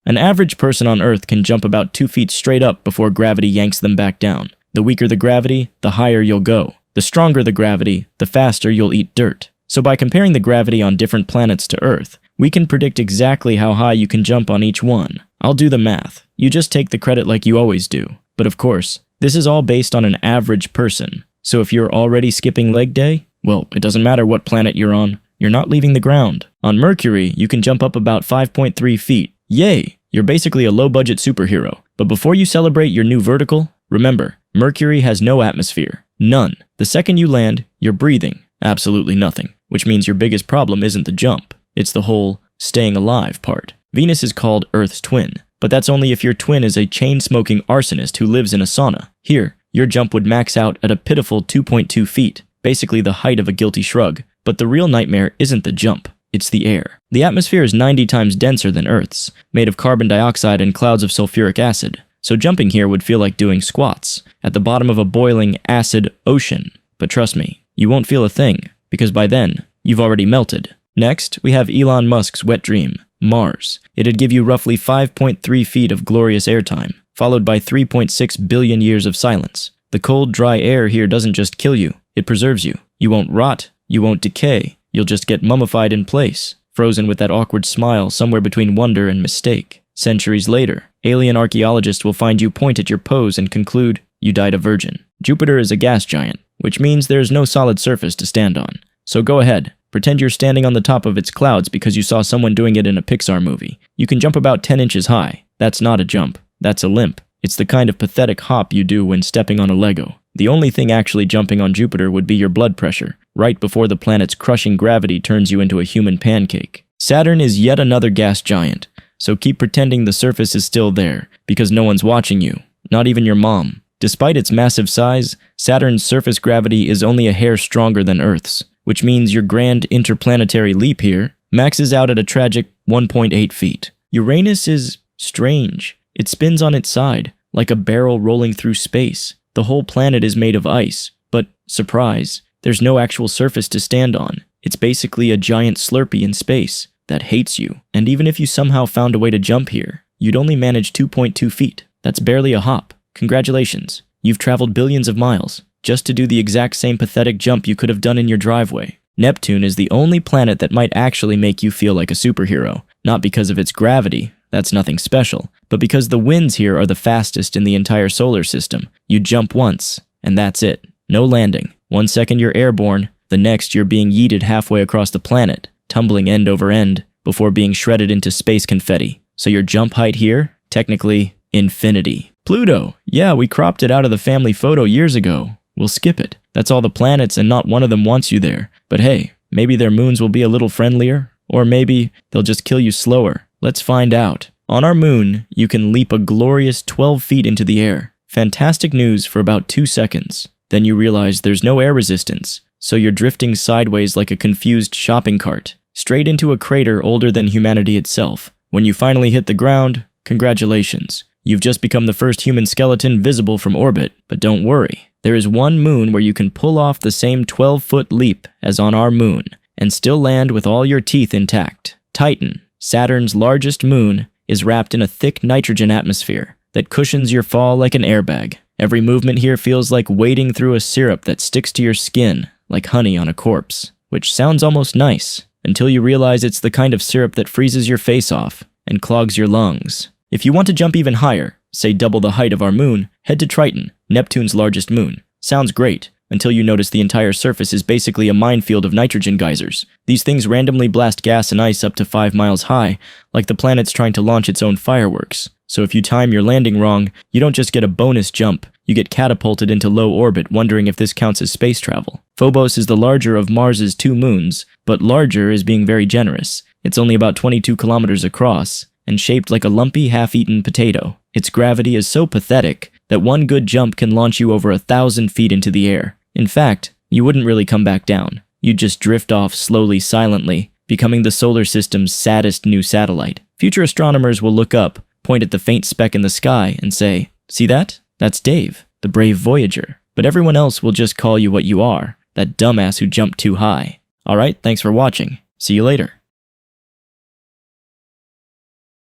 An average person on Earth can jump about 2 feet straight up before gravity yanks them back down. The weaker the gravity, the higher you'll go. The stronger the gravity, the faster you'll eat dirt. So by comparing the gravity on different planets to Earth, we can predict exactly how high you can jump on each one. I'll do the math. You just take the credit like you always do. But of course, this is all based on an average person. So if you're already skipping leg day, well, it doesn't matter what planet you're on. You're not leaving the ground. On Mercury, you can jump up about 5.3 feet. Yay! You're basically a low-budget superhero. But before you celebrate your new vertical, remember, Mercury has no atmosphere. None. The second you land, you're breathing. Absolutely nothing. Which means your biggest problem isn't the jump. It's the whole staying alive part. Venus is called Earth's twin. But that's only if your twin is a chain-smoking arsonist who lives in a sauna. Here, your jump would max out at a pitiful 2.2 feet. Basically the height of a guilty shrug. But the real nightmare isn't the jump. It's the air. The atmosphere is 90 times denser than Earth's, made of carbon dioxide and clouds of sulfuric acid. So jumping here would feel like doing squats at the bottom of a boiling acid ocean. But trust me, you won't feel a thing, because by then, you've already melted. Next, we have Elon Musk's wet dream, Mars. It'd give you roughly 5.3 feet of glorious airtime, followed by 3.6 billion years of silence. The cold, dry air here doesn't just kill you, it preserves you. You won't rot, you won't decay, you'll just get mummified in place, frozen with that awkward smile somewhere between wonder and mistake. Centuries later, alien archaeologists will find you point at your pose and conclude you died a virgin. Jupiter is a gas giant, which means there's no solid surface to stand on. So go ahead, pretend you're standing on the top of its clouds because you saw someone doing it in a Pixar movie. You can jump about 10 inches high. That's not a jump, that's a limp. It's the kind of pathetic hop you do when stepping on a Lego. The only thing actually jumping on Jupiter would be your blood pressure, right before the planet's crushing gravity turns you into a human pancake. Saturn is yet another gas giant, so keep pretending the surface is still there, because no one's watching you, not even your mom. Despite its massive size, Saturn's surface gravity is only a hair stronger than Earth's, which means your grand interplanetary leap here maxes out at a tragic 1.8 feet. Uranus is strange. It spins on its side, like a barrel rolling through space. The whole planet is made of ice, but, surprise, there's no actual surface to stand on. It's basically a giant Slurpee in space that hates you. And even if you somehow found a way to jump here, you'd only manage 2.2 feet. That's barely a hop. Congratulations. You've traveled billions of miles, just to do the exact same pathetic jump you could have done in your driveway. Neptune is the only planet that might actually make you feel like a superhero, not because of its gravity, that's nothing special, but because the winds here are the fastest in the entire solar system. You jump once, and that's it. No landing. 1 second you're airborne, the next you're being yeeted halfway across the planet, tumbling end over end, before being shredded into space confetti. So your jump height here, technically, infinity. Pluto! Yeah, we cropped it out of the family photo years ago. We'll skip it. That's all the planets and not one of them wants you there. But hey, maybe their moons will be a little friendlier, or maybe they'll just kill you slower. Let's find out. On our moon, you can leap a glorious 12 feet into the air. Fantastic news for about 2 seconds. Then you realize there's no air resistance, so you're drifting sideways like a confused shopping cart, straight into a crater older than humanity itself. When you finally hit the ground, congratulations. You've just become the first human skeleton visible from orbit, but don't worry. There is one moon where you can pull off the same 12-foot leap as on our moon, and still land with all your teeth intact. Titan, Saturn's largest moon, is wrapped in a thick nitrogen atmosphere that cushions your fall like an airbag. Every movement here feels like wading through a syrup that sticks to your skin, like honey on a corpse, which sounds almost nice, until you realize it's the kind of syrup that freezes your face off and clogs your lungs. If you want to jump even higher, say double the height of our moon, head to Triton, Neptune's largest moon. Sounds great, until you notice the entire surface is basically a minefield of nitrogen geysers. These things randomly blast gas and ice up to 5 miles high, like the planet's trying to launch its own fireworks. So if you time your landing wrong, you don't just get a bonus jump, you get catapulted into low orbit wondering if this counts as space travel. Phobos is the larger of Mars's 2 moons, but larger is being very generous. It's only about 22 kilometers across, and shaped like a lumpy, half-eaten potato. Its gravity is so pathetic that one good jump can launch you over 1,000 feet into the air. In fact, you wouldn't really come back down. You'd just drift off slowly, silently, becoming the solar system's saddest new satellite. Future astronomers will look up, point at the faint speck in the sky, and say, "See that? That's Dave, the brave Voyager." But everyone else will just call you what you are, that dumbass who jumped too high. Alright, thanks for watching. See you later.